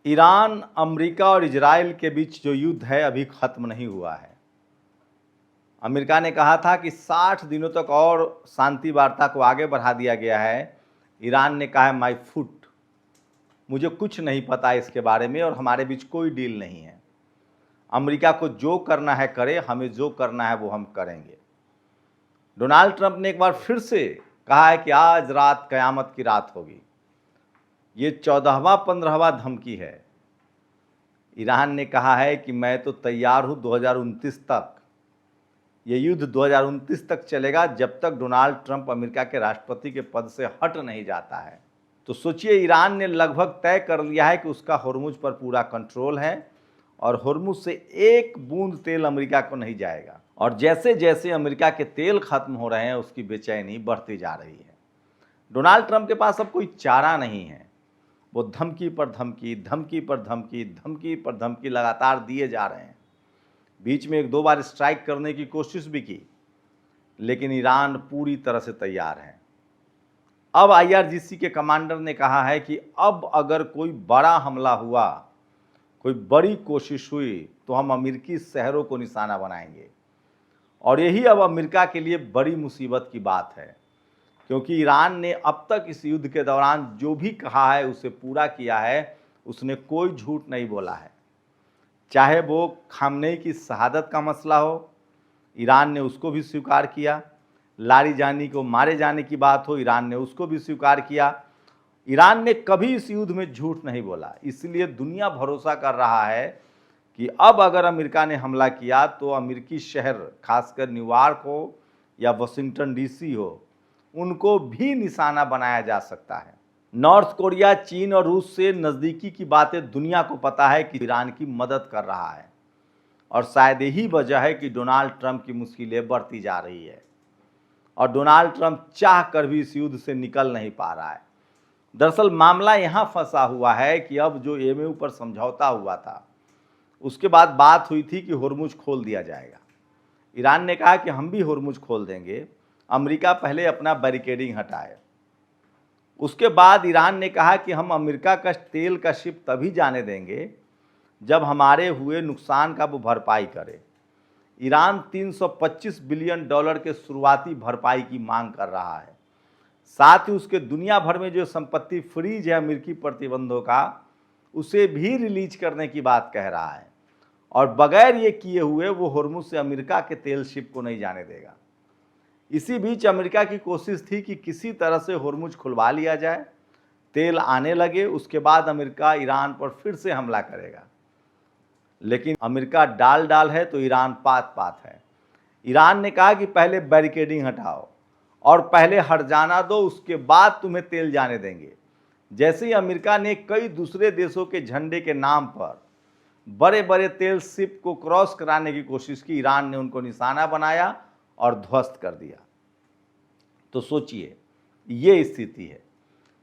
Iran, America और Israel के बीच जो युद्ध है अभी खत्म नहीं हुआ है। अमेरिका ने कहा था कि 60 दिनों तक और शांति वार्ता को आगे बढ़ा दिया गया है। ईरान ने कहा है माय फुट, मुझे कुछ नहीं पता इसके बारे में और हमारे बीच कोई डील नहीं है। अमेरिका को जो करना है करे, हमें जो करना है वो हम करेंगे। डोनाल्ड ट्रंप ने एक बार फिर से कहा है कि आज रात कयामत की रात होगी। ये 14वां 15वां धमकी है। ईरान ने कहा है कि मैं तो तैयार हूं 2029 तक। ये युद्ध 2029 तक चलेगा जब तक डोनाल्ड ट्रंप अमेरिका के राष्ट्रपति के पद से हट नहीं जाता है। तो सोचिए, ईरान ने लगभग तय कर लिया है कि उसका होर्मुज पर पूरा कंट्रोल है और होर्मुज से एक बूंद तेल अमेरिका को नहीं जाएगा। और जैसे जैसे अमेरिका के तेल खत्म हो रहे हैं उसकी बेचैनी बढ़ती जा रही है। डोनाल्ड ट्रंप के पास अब कोई चारा नहीं है। वो धमकी पर धमकी, धमकी पर धमकी, धमकी पर धमकी लगातार दिए जा रहे हैं। बीच में एक दो बार स्ट्राइक करने की कोशिश भी की, लेकिन ईरान पूरी तरह से तैयार है। अब आईआरजीसी के कमांडर ने कहा है कि अब अगर कोई बड़ा हमला हुआ, कोई बड़ी कोशिश हुई, तो हम अमेरिकी शहरों को निशाना बनाएंगे। और यही अब अमेरिका के लिए बड़ी मुसीबत की बात है, क्योंकि ईरान ने अब तक इस युद्ध के दौरान जो भी कहा है उसे पूरा किया है। उसने कोई झूठ नहीं बोला है। चाहे वो खामनेई की शहादत का मसला हो, ईरान ने उसको भी स्वीकार किया। लारिजानी को मारे जाने की बात हो, ईरान ने उसको भी स्वीकार किया। ईरान ने कभी इस युद्ध में झूठ नहीं बोला। इसलिए दुनिया भरोसा कर रहा है कि अब अगर अमेरिका ने हमला किया तो अमेरिकी शहर, खासकर न्यूयॉर्क हो या वाशिंगटन डीसी हो, उनको भी निशाना बनाया जा सकता है। नॉर्थ कोरिया, चीन और रूस से नज़दीकी की बातें दुनिया को पता है कि ईरान की मदद कर रहा है। और शायद यही वजह है कि डोनाल्ड ट्रंप की मुश्किलें बढ़ती जा रही है और डोनाल्ड ट्रंप चाह कर भी इस युद्ध से निकल नहीं पा रहा है। दरअसल मामला यहाँ फंसा हुआ है कि अब जो एमओयू पर समझौता हुआ था, उसके बाद बात हुई थी कि होर्मुज खोल दिया जाएगा। ईरान ने कहा कि हम भी होर्मुज खोल देंगे, अमेरिका पहले अपना बैरिकेडिंग हटाए। उसके बाद ईरान ने कहा कि हम अमेरिका का तेल का शिप तभी जाने देंगे जब हमारे हुए नुकसान का वो भरपाई करे। ईरान $325 बिलियन के शुरुआती भरपाई की मांग कर रहा है। साथ ही उसके दुनिया भर में जो संपत्ति फ्रीज है अमेरिकी प्रतिबंधों का, उसे भी रिलीज करने की बात कह रहा है। और बगैर ये किए हुए वो होर्मुज से अमेरिका के तेल शिप को नहीं जाने देगा। इसी बीच अमेरिका की कोशिश थी कि किसी तरह से होर्मुज खुलवा लिया जाए, तेल आने लगे, उसके बाद अमेरिका ईरान पर फिर से हमला करेगा। लेकिन अमेरिका डाल डाल है तो ईरान पात पात है। ईरान ने कहा कि पहले बैरिकेडिंग हटाओ और पहले हट जाना दो, उसके बाद तुम्हें तेल जाने देंगे। जैसे ही अमेरिका ने कई दूसरे देशों के झंडे के नाम पर बड़े बड़े तेल शिप को क्रॉस कराने की कोशिश की, ईरान ने उनको निशाना बनाया और ध्वस्त कर दिया। तो सोचिए, ये स्थिति है।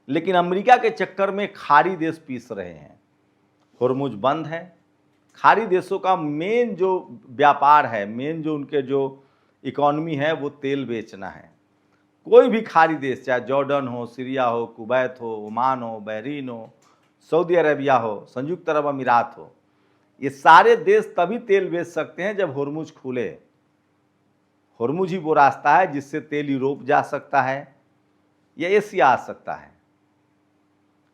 लेकिन अमेरिका के चक्कर में खाड़ी देश पीस रहे हैं। होर्मुज बंद है। खाड़ी देशों का मेन जो व्यापार है, मेन जो उनके जो इकोनॉमी है, वो तेल बेचना है। कोई भी खाड़ी देश, चाहे जॉर्डन हो, सीरिया हो, कुवैत हो, ओमान हो, बहरीन हो, सऊदी अरेबिया हो, संयुक्त अरब अमीरात हो, ये सारे देश तभी तेल बेच सकते हैं जब होर्मुज खुले। होर्मुज ही वो रास्ता है जिससे तेल यूरोप जा सकता है या एशिया आ सकता है।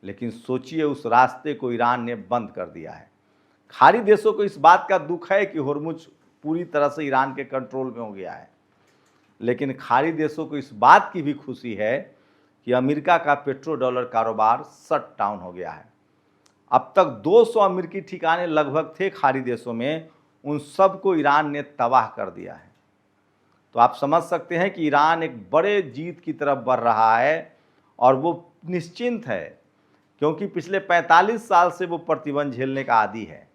लेकिन सोचिए, उस रास्ते को ईरान ने बंद कर दिया है। खाड़ी देशों को इस बात का दुख है कि होर्मुज पूरी तरह से ईरान के कंट्रोल में हो गया है। लेकिन खाड़ी देशों को इस बात की भी खुशी है कि अमेरिका का पेट्रो डॉलर कारोबार शट डाउन हो गया है। अब तक 200 अमेरिकी ठिकाने लगभग थे खाड़ी देशों में, उन सबको ईरान ने तबाह कर दिया है। तो आप समझ सकते हैं कि ईरान एक बड़े जीत की तरफ बढ़ रहा है और वो निश्चिंत है, क्योंकि पिछले 45 साल से वो प्रतिबंध झेलने का आदी है।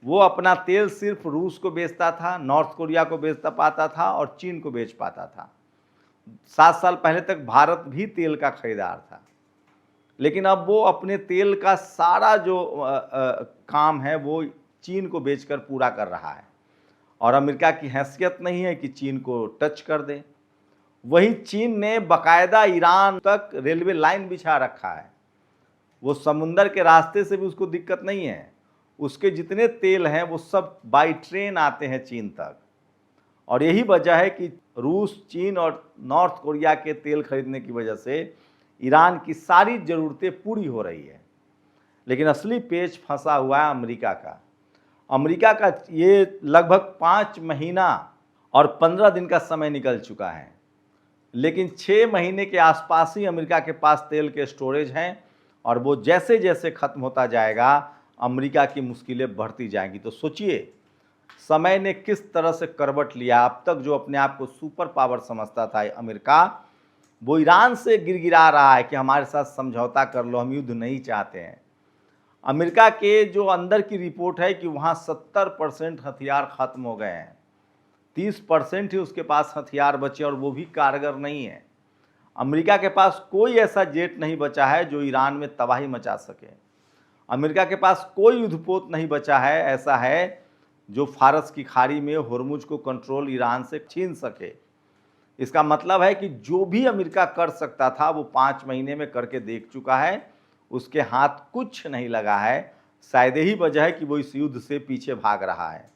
वो अपना तेल सिर्फ रूस को बेचता था, नॉर्थ कोरिया को बेचता पाता था और चीन को बेच पाता था। 7 साल पहले तक भारत भी तेल का खरीदार था। लेकिन अब वो अपने तेल का सारा जो काम है वो चीन को बेचकर पूरा कर रहा है और अमेरिका की हैसियत नहीं है कि चीन को टच कर दे। वहीं चीन ने बाकायदा ईरान तक रेलवे लाइन बिछा रखा है। वो समुंदर के रास्ते से भी उसको दिक्कत नहीं है। उसके जितने तेल हैं वो सब बाई ट्रेन आते हैं चीन तक। और यही वजह है कि रूस, चीन और नॉर्थ कोरिया के तेल खरीदने की वजह से ईरान की सारी ज़रूरतें पूरी हो रही है। लेकिन असली पेच फंसा हुआ है अमेरिका का। अमेरिका का ये लगभग 5 महीना और 15 दिन का समय निकल चुका है, लेकिन 6 महीने के आसपास ही अमेरिका के पास तेल के स्टोरेज हैं और वो जैसे जैसे ख़त्म होता जाएगा अमेरिका की मुश्किलें बढ़ती जाएंगी। तो सोचिए समय ने किस तरह से करवट लिया। अब तक जो अपने आप को सुपर पावर समझता था अमेरिका, वो ईरान से गिड़गिड़ा रहा है कि हमारे साथ समझौता कर लो, हम युद्ध नहीं चाहते हैं। अमेरिका के जो अंदर की रिपोर्ट है कि वहाँ 70% हथियार खत्म हो गए हैं, 30% ही उसके पास हथियार बचे और वो भी कारगर नहीं है। अमेरिका के पास कोई ऐसा जेट नहीं बचा है जो ईरान में तबाही मचा सके। अमेरिका के पास कोई युद्धपोत नहीं बचा है ऐसा है जो फारस की खाड़ी में होर्मुज को कंट्रोल ईरान से छीन सके। इसका मतलब है कि जो भी अमेरिका कर सकता था वो 5 महीने में करके देख चुका है, उसके हाथ कुछ नहीं लगा है। शायद यही वजह है कि वो इस युद्ध से पीछे भाग रहा है,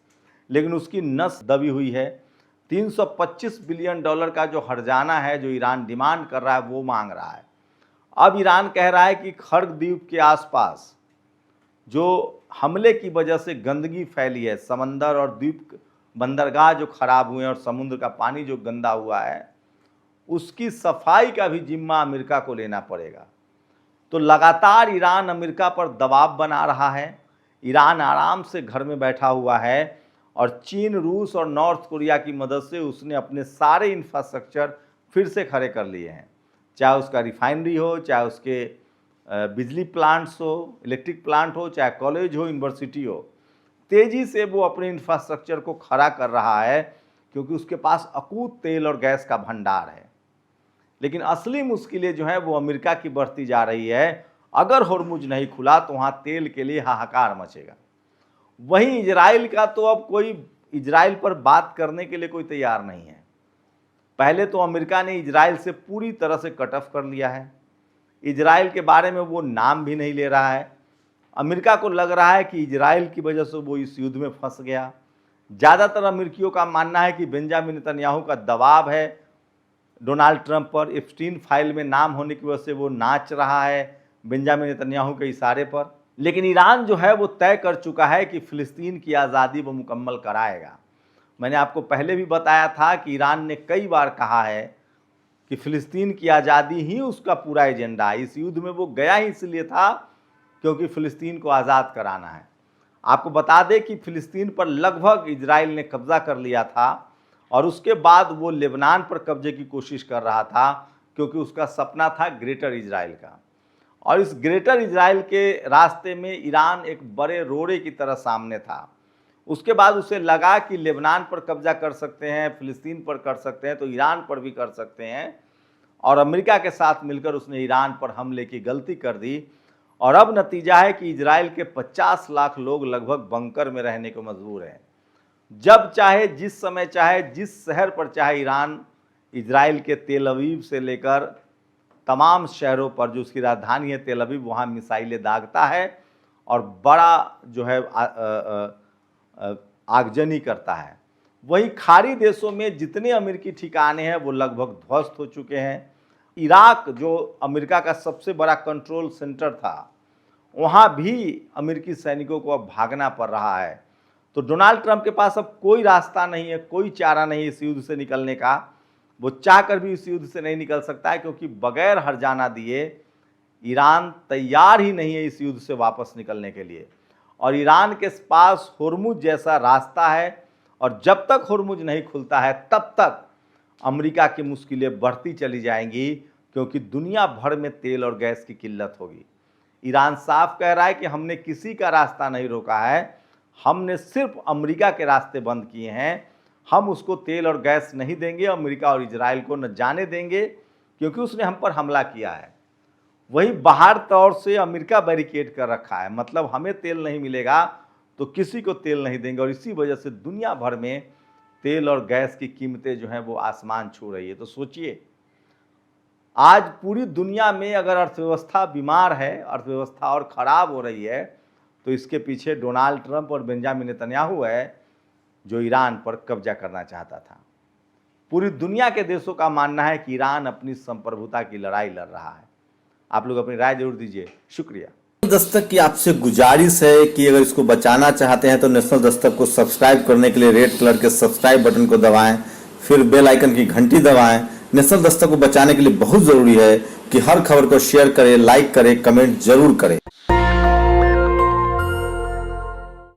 लेकिन उसकी नस दबी हुई है। 325 बिलियन डॉलर का जो हर्जाना है जो ईरान डिमांड कर रहा है वो मांग रहा है। अब ईरान कह रहा है कि खर्ग द्वीप के आसपास जो हमले की वजह से गंदगी फैली है, समंदर और द्वीप बंदरगाह जो खराब हुए हैं और समुद्र का पानी जो गंदा हुआ है, उसकी सफाई का भी जिम्मा अमेरिका को लेना पड़ेगा। तो लगातार ईरान अमेरिका पर दबाव बना रहा है। ईरान आराम से घर में बैठा हुआ है और चीन, रूस और नॉर्थ कोरिया की मदद से उसने अपने सारे इंफ्रास्ट्रक्चर फिर से खड़े कर लिए हैं, चाहे उसका रिफाइनरी हो, चाहे उसके बिजली प्लांट्स हो, इलेक्ट्रिक प्लांट हो, चाहे कॉलेज हो, यूनिवर्सिटी हो। तेज़ी से वो अपने इंफ्रास्ट्रक्चर को खड़ा कर रहा है क्योंकि उसके पास अकूत तेल और गैस का भंडार है। लेकिन असली मुश्किलें जो हैं वो अमेरिका की बढ़ती जा रही है। अगर होर्मुज नहीं खुला तो वहाँ तेल के लिए हाहाकार मचेगा। वहीं इजराइल का तो अब कोई इजराइल पर बात करने के लिए कोई तैयार नहीं है। पहले तो अमेरिका ने इजराइल से पूरी तरह से कट ऑफ कर लिया है। इजराइल के बारे में वो नाम भी नहीं ले रहा है। अमेरिका को लग रहा है कि इजराइल की वजह से वो इस युद्ध में फंस गया। ज़्यादातर अमेरिकियों का मानना है कि बेंजामिन नेतन्याहू का दबाव है डोनाल्ड ट्रंप पर। एप्स्टीन फाइल में नाम होने की वजह से वो नाच रहा है बेंजामिन नेतन्याहू के इशारे पर। लेकिन ईरान जो है वो तय कर चुका है कि फ़िलिस्तीन की आज़ादी वो मुकम्मल कराएगा। मैंने आपको पहले भी बताया था कि ईरान ने कई बार कहा है कि फ़िलिस्तीन की आज़ादी ही उसका पूरा एजेंडा है। इस युद्ध में वो गया ही इसलिए था क्योंकि फ़िलिस्तीन को आज़ाद कराना है। आपको बता दें कि फ़िलिस्तीन पर लगभग इजराइल ने कब्ज़ा कर लिया था और उसके बाद वो लेबनान पर कब्जे की कोशिश कर रहा था क्योंकि उसका सपना था ग्रेटर इजराइल का। और इस ग्रेटर इजराइल के रास्ते में ईरान एक बड़े रोड़े की तरह सामने था। उसके बाद उसे लगा कि लेबनान पर कब्जा कर सकते हैं, फ़िलिस्तीन पर कर सकते हैं, तो ईरान पर भी कर सकते हैं। और अमेरिका के साथ मिलकर उसने ईरान पर हमले की गलती कर दी। और अब नतीजा है कि इजराइल के 50 लाख लोग लगभग बंकर में रहने को मजबूर हैं। जब चाहे, जिस समय चाहे, जिस शहर पर चाहे ईरान इजराइल के तेल अवीव से लेकर तमाम शहरों पर, जो उसकी राजधानी है तेल अवीव, वहाँ मिसाइलें दागता है और बड़ा जो है आगजनी करता है। वहीं खाड़ी देशों में जितने अमेरिकी ठिकाने हैं वो लगभग ध्वस्त हो चुके हैं। इराक जो अमेरिका का सबसे बड़ा कंट्रोल सेंटर था, वहाँ भी अमेरिकी सैनिकों को अब भागना पड़ रहा है। तो डोनाल्ड ट्रंप के पास अब कोई रास्ता नहीं है, कोई चारा नहीं इस युद्ध से निकलने का। वो चाहकर भी इस युद्ध से नहीं निकल सकता है क्योंकि बगैर हर्जाना दिए ईरान तैयार ही नहीं है इस युद्ध से वापस निकलने के लिए। और ईरान के पास होर्मुज जैसा रास्ता है और जब तक होर्मुज नहीं खुलता है तब तक अमेरिका की मुश्किलें बढ़ती चली जाएंगी क्योंकि दुनिया भर में तेल और गैस की किल्लत होगी। ईरान साफ कह रहा है कि हमने किसी का रास्ता नहीं रोका है, हमने सिर्फ अमेरिका के रास्ते बंद किए हैं। हम उसको तेल और गैस नहीं देंगे, अमेरिका और इजराइल को न जाने देंगे क्योंकि उसने हम पर हमला किया है। वही बाहर तौर से अमेरिका बैरिकेड कर रखा है, मतलब हमें तेल नहीं मिलेगा तो किसी को तेल नहीं देंगे। और इसी वजह से दुनिया भर में तेल और गैस की कीमतें जो हैं वो आसमान छू रही है। तो सोचिए आज पूरी दुनिया में अगर अर्थव्यवस्था बीमार है, अर्थव्यवस्था और ख़राब हो रही है, तो इसके पीछे डोनाल्ड ट्रंप और बेंजामिन नेतन्याहू है, जो ईरान पर कब्जा करना चाहता था। पूरी दुनिया के देशों का मानना है कि ईरान अपनी संप्रभुता की लड़ाई लड़ रहा है। आप लोग अपनी राय जरूर दीजिए। शुक्रिया। दस्तक की आपसे गुजारिश है कि अगर इसको बचाना चाहते हैं तो नेशनल दस्तक को सब्सक्राइब करने के लिए रेड कलर के सब्सक्राइब बटन को दबाएं, फिर बेल आइकन की घंटी दबाएं। नेशनल दस्तक को बचाने के लिए बहुत जरूरी है कि हर खबर को शेयर करें, लाइक करें, कमेंट जरूर करें।